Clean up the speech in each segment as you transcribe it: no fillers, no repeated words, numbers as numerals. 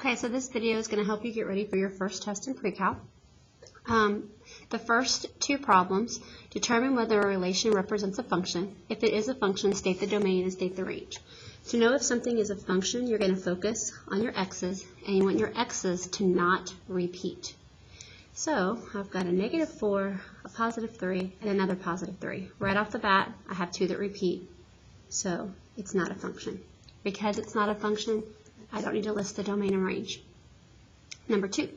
Okay, so this video is going to help you get ready for your first test in pre-cal. The first two problems determine whether a relation represents a function. If it is a function, state the domain and state the range. To know if something is a function, you're going to focus on your x's, and you want your x's to not repeat. So I've got a -4, a +3, and another +3. Right off the bat, I have two that repeat, so it's not a function. Because it's not a function, I don't need to list the domain and range. Number 2, I'm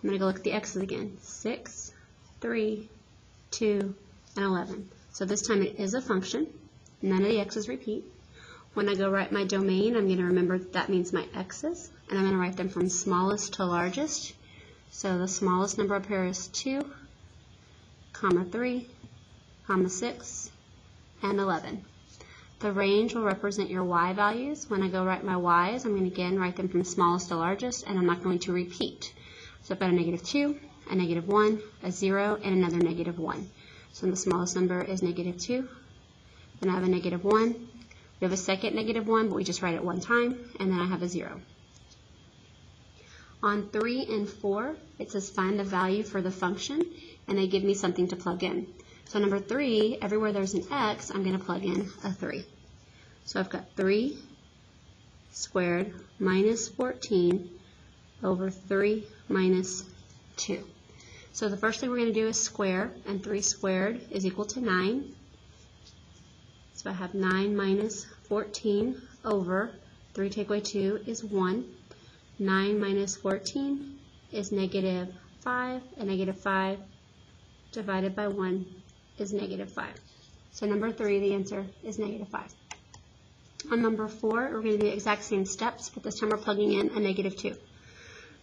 going to go look at the x's again. 6, 3, 2, and 11. So this time it is a function. None of the x's repeat. When I go write my domain, I'm going to remember that means my x's, and I'm going to write them from smallest to largest. So the smallest number up here is 2, 3, 6, and 11. The range will represent your y values. When I go write my y's, I'm going to again write them from smallest to largest, and I'm not going to repeat. So I've got a -2, a -1, a 0, and another -1. So the smallest number is -2. Then I have a -1. We have a second -1, but we just write it one time, and then I have a 0. On 3 and 4, it says find the value for the function, and they give me something to plug in. So number 3, everywhere there's an x, I'm going to plug in a 3. So I've got 3 squared minus 14 over 3 minus 2. So the first thing we're going to do is square, and 3 squared is equal to 9. So I have 9 minus 14 over 3 take away 2 is 1. 9 minus 14 is -5, and -5 divided by 1 is -5. So number 3, the answer is -5. On number 4, we're going to do the exact same steps, but this time we're plugging in a -2.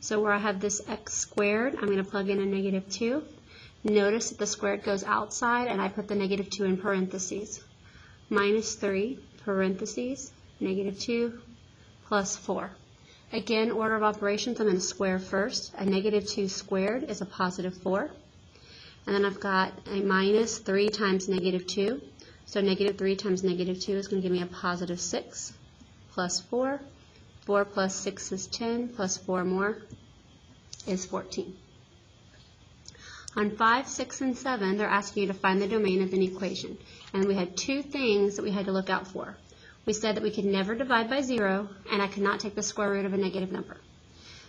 So where I have this x squared, I'm going to plug in a -2. Notice that the squared goes outside, and I put the -2 in parentheses. -3, parentheses, -2, plus 4. Again, order of operations, I'm going to square first. A -2 squared is a +4. And then I've got a -3 times -2. So -3 times -2 is going to give me a +6 plus 4. 4 plus 6 is 10, plus 4 more is 14. On 5, 6, and 7, they're asking you to find the domain of an equation. And we had two things that we had to look out for. We said that we could never divide by 0, and I could not take the square root of a negative number.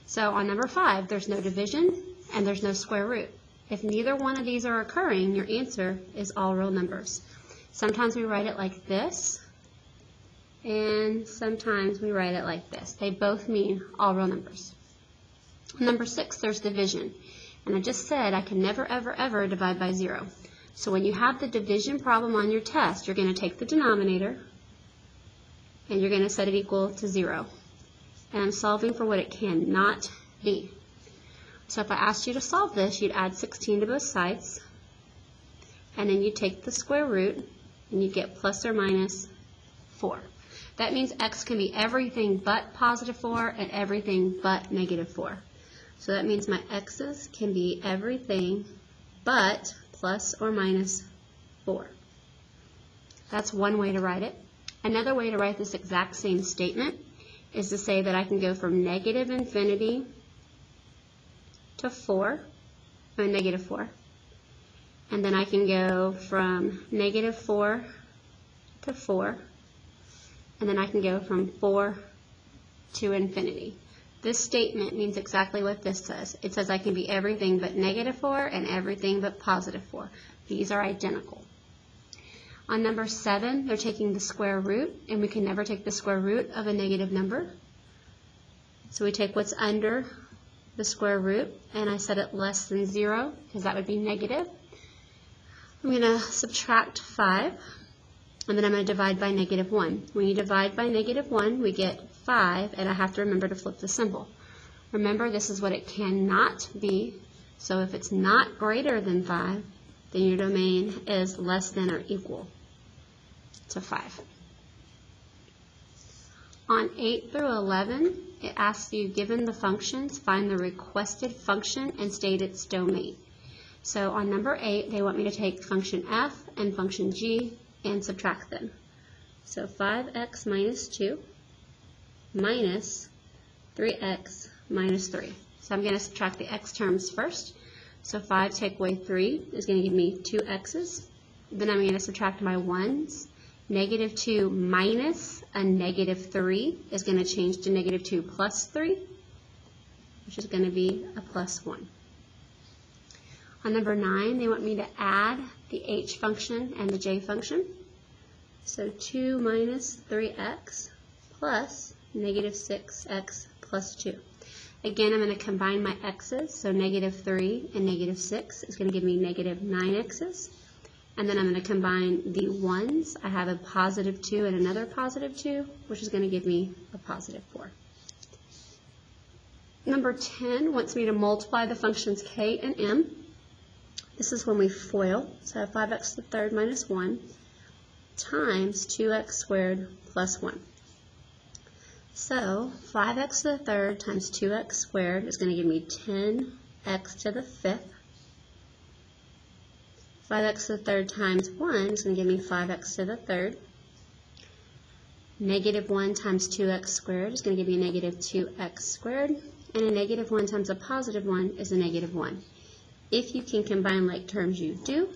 So on number 5, there's no division, and there's no square root. If neither one of these are occurring, your answer is all real numbers. Sometimes we write it like this, and sometimes we write it like this. They both mean all real numbers. Number 6, there's division. And I just said I can never, ever, ever divide by 0. So when you have the division problem on your test, you're going to take the denominator, and you're going to set it equal to 0. And I'm solving for what it cannot be. So if I asked you to solve this, you'd add 16 to both sides, and then you take the square root, and you get plus or minus 4. That means x can be everything but +4 and everything but -4. So that means my x's can be everything but plus or minus 4. That's one way to write it. Another way to write this exact same statement is to say that I can go from -infinity to 4, or -4. And then I can go from -4 to 4. And then I can go from 4 to infinity. This statement means exactly what this says. It says I can be everything but -4 and everything but +4. These are identical. On number 7, they're taking the square root, and we can never take the square root of a negative number. So we take what's under the square root, and I set it less than 0, because that would be negative. I'm going to subtract 5. And then I'm going to divide by -1. When you divide by -1, we get 5, and I have to remember to flip the symbol. Remember, this is what it cannot be. So if it's not greater than 5, then your domain is less than or equal to 5. On 8 through 11, it asks you, given the functions, find the requested function and state its domain. So on number 8, they want me to take function f and function g and subtract them. So 5x minus 2 minus 3x minus 3. So I'm going to subtract the x terms first. So 5 take away 3 is going to give me 2 x's. Then I'm going to subtract my 1's. Negative 2 minus a negative 3 is going to change to negative 2 plus 3, which is going to be a plus 1. On number 9, they want me to add the h function and the j function. So 2 minus 3x plus negative 6x plus 2. Again, I'm going to combine my x's, so negative 3 and negative 6 is going to give me negative 9x's. And then I'm going to combine the 1's. I have a positive 2 and another positive 2, which is going to give me a positive 4. Number 10 wants me to multiply the functions k and m. This is when we FOIL, so I have 5x to the third minus 1 times 2x squared plus 1. So 5x to the third times 2x squared is going to give me 10x to the fifth. 5x to the third times 1 is going to give me 5x to the third. Negative 1 times 2x squared is going to give me a negative 2x squared. And a negative 1 times a positive 1 is a negative 1. If you can combine like terms, you do.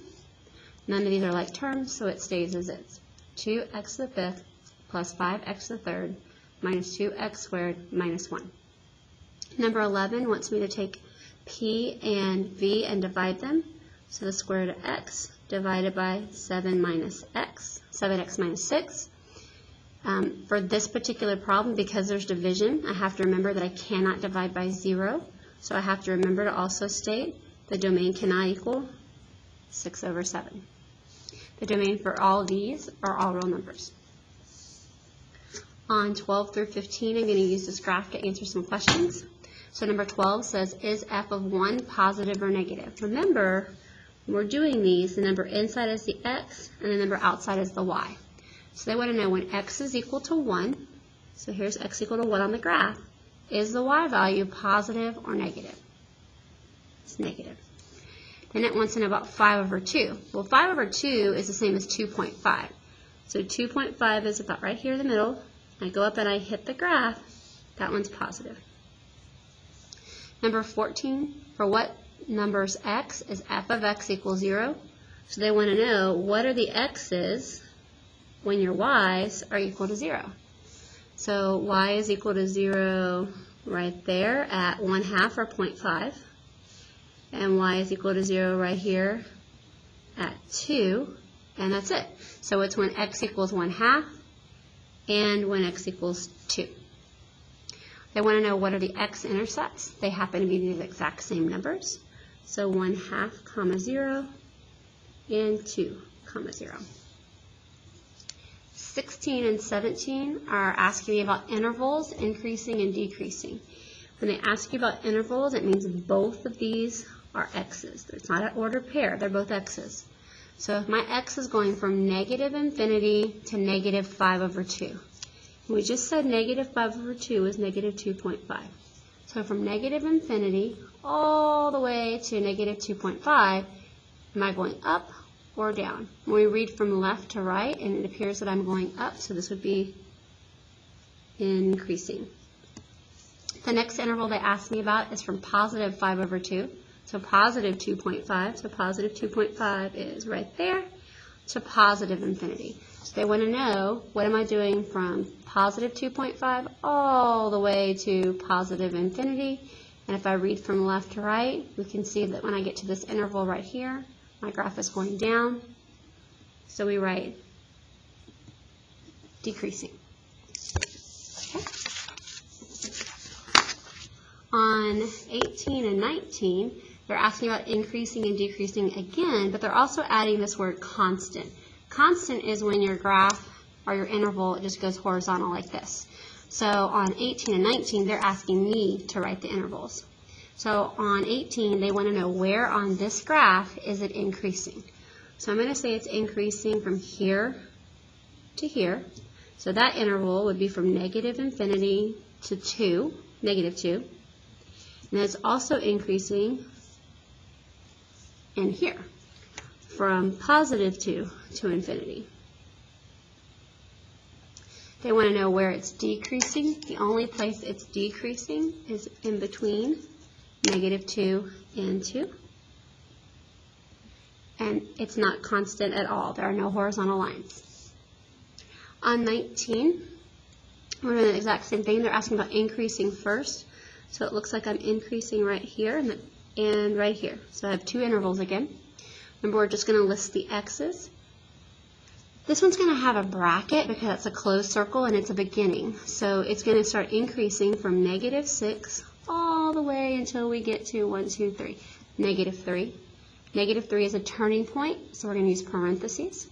None of these are like terms, so it stays as is. 2x to the fifth plus 5x to the third minus 2x squared minus 1. Number 11 wants me to take p and v and divide them. So the square root of x divided by 7 minus x, 7x minus 6. For this particular problem, because there's division, I have to remember that I cannot divide by 0. So I have to remember to also state the domain cannot equal 6 over 7. The domain for all of these are all real numbers. On 12 through 15, I'm going to use this graph to answer some questions. So number 12 says, is f of 1 positive or negative? Remember, when we're doing these, the number inside is the x and the number outside is the y. So they want to know when x is equal to 1, so here's x equal to 1 on the graph, is the y value positive or negative? It's negative. Then it wants to know about 5 over 2. Well, 5 over 2 is the same as 2.5. So 2.5 is about right here in the middle. I go up and I hit the graph. That one's positive. Number 14, for what number's x is f of x equals 0? So they want to know what are the x's when your y's are equal to 0. So y is equal to 0 right there at 1/2 or 0.5. And y is equal to 0 right here at 2. And that's it. So it's when x equals 1/2 and when x equals 2. They want to know what are the x-intercepts. They happen to be the exact same numbers. So 1/2, comma 0 and 2, comma 0. 16 and 17 are asking me about intervals, increasing and decreasing. When they ask you about intervals, it means both of these are x's. It's not an ordered pair. They're both x's. So if my x is going from negative infinity to negative 5 over 2. We just said negative 5 over 2 is negative 2.5. So from negative infinity all the way to negative 2.5, am I going up or down? When we read from left to right, and it appears that I'm going up, so this would be increasing. The next interval they asked me about is from positive 5 over 2. So positive 2.5, so positive 2.5 is right there to positive infinity. So they want to know, what am I doing from positive 2.5 all the way to positive infinity? And if I read from left to right, we can see that when I get to this interval right here, my graph is going down. So we write decreasing. Okay. On 18 and 19, they're asking about increasing and decreasing again, but they're also adding this word constant. Constant is when your graph or your interval just goes horizontal like this. So on 18 and 19, they're asking me to write the intervals. So on 18, they want to know where on this graph is it increasing. So I'm going to say it's increasing from here to here. So that interval would be from negative infinity to 2, negative 2. And it's also increasing in here, from positive 2 to infinity. They want to know where it's decreasing. The only place it's decreasing is in between -2 and 2. And it's not constant at all. There are no horizontal lines. On 19, we're doing the exact same thing. They're asking about increasing first. So it looks like I'm increasing right here and right here. So I have 2 intervals again. Remember, we're just going to list the x's. This one's going to have a bracket because it's a closed circle and it's a beginning. So it's going to start increasing from -6 all the way until we get to 1, 2, 3, -3. -3 is a turning point, so we're going to use parentheses.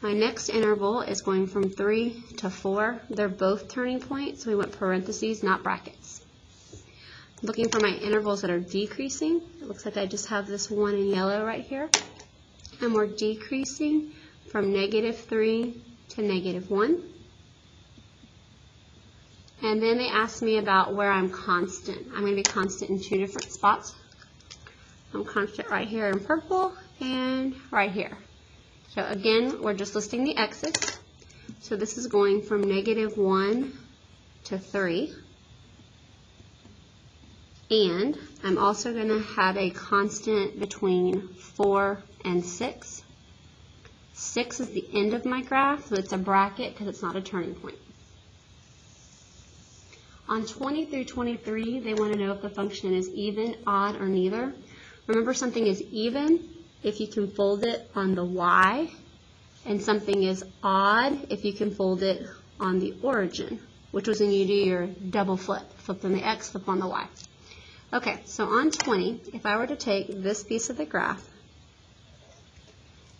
My next interval is going from 3 to 4. They're both turning points, so we want parentheses, not brackets. Looking for my intervals that are decreasing. It looks like I just have this one in yellow right here. And we're decreasing from -3 to -1. And then they asked me about where I'm constant. I'm going to be constant in 2 different spots. I'm constant right here in purple and right here. So again, we're just listing the x's. So this is going from -1 to 3. And I'm also going to have a constant between 4 and 6. 6 is the end of my graph, so it's a bracket because it's not a turning point. On 20 through 23, they want to know if the function is even, odd, or neither. Remember, something is even if you can fold it on the y, and something is odd if you can fold it on the origin, which was when you do your double flip. Flip on the x, flip on the y. Okay, so on 20, if I were to take this piece of the graph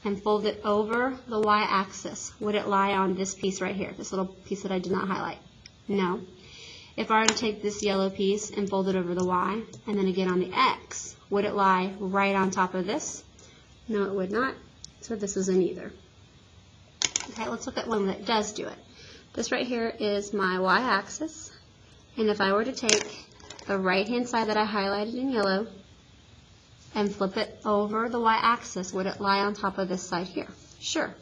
and fold it over the y-axis, would it lie on this piece right here, this little piece that I did not highlight? No. If I were to take this yellow piece and fold it over the y, and then again on the x, would it lie right on top of this? No, it would not. So this is a neither. Okay, let's look at one that does do it. This right here is my y-axis, and if I were to take the right-hand side that I highlighted in yellow and flip it over the y-axis, would it lie on top of this side here? Sure.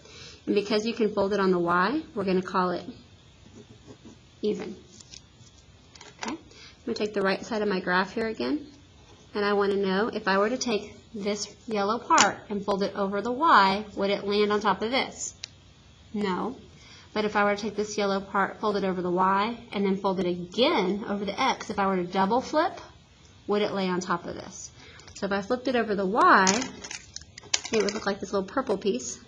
And because you can fold it on the y, we're going to call it even. Okay, I'm going to take the right side of my graph here again, and I want to know if I were to take this yellow part and fold it over the y, would it land on top of this? No. But if I were to take this yellow part, fold it over the y, and then fold it again over the x, if I were to double flip, would it lay on top of this? So if I flipped it over the y, it would look like this little purple piece.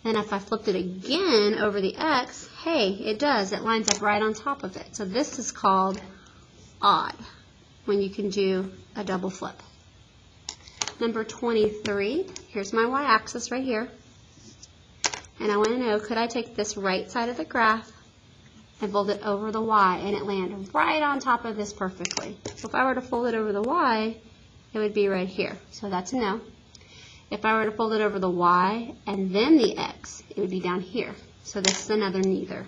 And if I flipped it again over the x, hey, it does. It lines up right on top of it. So this is called odd, when you can do a double flip. Number 23, here's my y-axis right here. And I want to know, could I take this right side of the graph and fold it over the y, and it land right on top of this perfectly? So if I were to fold it over the y, it would be right here. So that's a no. If I were to fold it over the y and then the x, it would be down here. So this is another neither.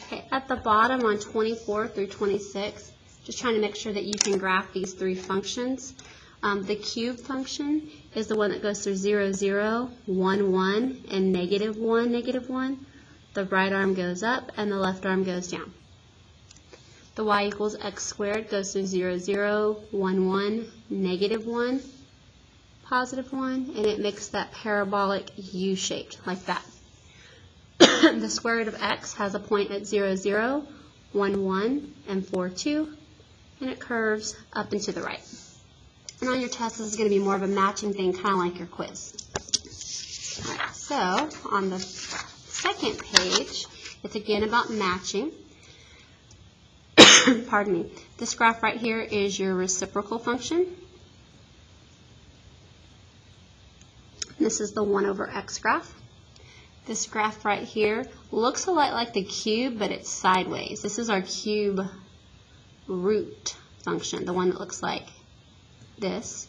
Okay, at the bottom on 24 through 26, just trying to make sure that you can graph these 3 functions. The cube function is the one that goes through 0, 0, 1, 1, and -1, -1. The right arm goes up and the left arm goes down. The y equals x squared goes through 0, 0, 1, 1, -1, +1, and it makes that parabolic U-shaped like that. The square root of x has a point at 0, 0, 1, 1, and 4, 2, and it curves up and to the right. And on your test, this is going to be more of a matching thing, kind of like your quiz. All right, so on the second page, it's again about matching. Pardon me. This graph right here is your reciprocal function. This is the 1 over x graph. This graph right here looks a lot like the cube, but it's sideways. This is our cube root function, the one that looks like this.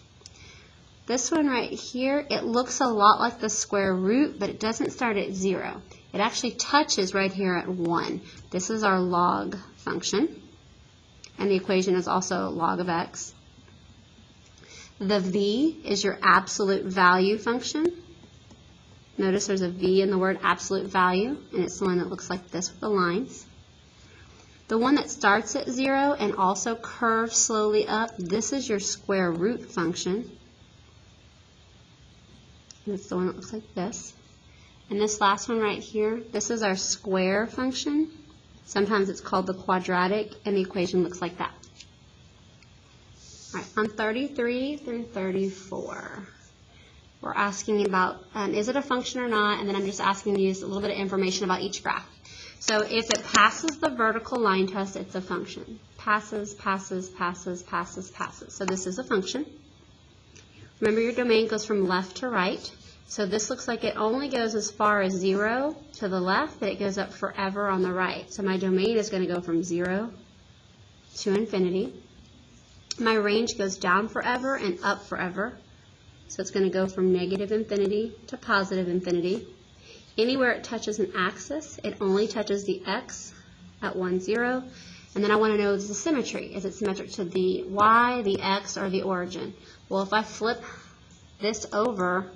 This one right here, it looks a lot like the square root, but it doesn't start at 0. It actually touches right here at 1. This is our log function, and the equation is also log of x. The v is your absolute value function. Notice there's a V in the word absolute value, and it's the one that looks like this with the lines. The one that starts at 0 and also curves slowly up, this is your square root function. And it's the one that looks like this. And this last one right here, this is our square function. Sometimes it's called the quadratic, and the equation looks like that. All right, on 33 through 34, we're asking about is it a function or not, and then I'm just asking to use a little bit of information about each graph. So if it passes the vertical line test, it's a function. Passes, passes, passes, passes, passes. So this is a function. Remember, your domain goes from left to right. So this looks like it only goes as far as 0 to the left, but it goes up forever on the right. So my domain is going to go from 0 to infinity. My range goes down forever and up forever. So it's going to go from negative infinity to positive infinity. Anywhere it touches an axis, it only touches the x at 1, 0. And then I want to know, is the symmetry? Is it symmetric to the y, the x, or the origin? Well, if I flip this over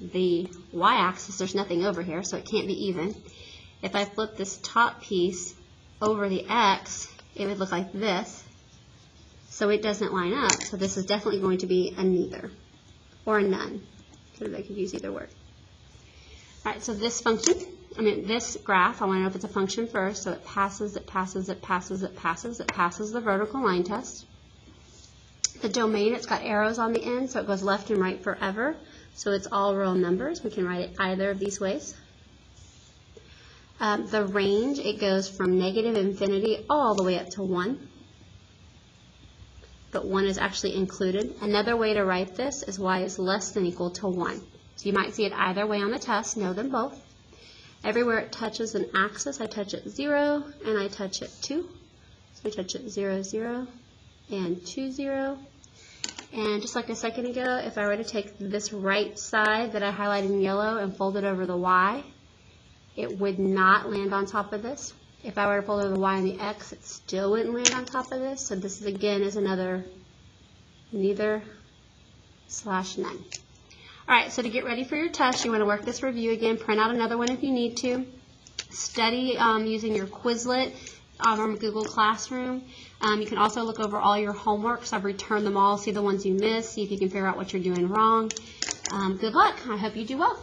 the y-axis, there's nothing over here, so it can't be even. If I flip this top piece over the x, it would look like this. So it doesn't line up. So this is definitely going to be a neither or a none, because I could use either word. All right, so this function, this graph, I want to know if it's a function first. So it passes, it passes, it passes, it passes, it passes the vertical line test. The domain, it's got arrows on the end, so it goes left and right forever. So it's all real numbers. We can write it either of these ways. The range, it goes from negative infinity all the way up to 1. But 1 is actually included. Another way to write this is y is less than equal to 1. So you might see it either way on the test. Know them both. Everywhere it touches an axis, I touch it 0 and I touch it 2. So I touch it 0, 0 and 2, 0. And just like a second ago, if I were to take this right side that I highlighted in yellow and fold it over the y, it would not land on top of this. If I were to fold over the y and the x, it still wouldn't land on top of this. So this is, again, is another neither / none. All right, so to get ready for your test, you want to work this review again. Print out another one if you need to. Study using your Quizlet from Google Classroom. You can also look over all your homeworks. I've returned them all. See the ones you missed. See if you can figure out what you're doing wrong. Good luck. I hope you do well.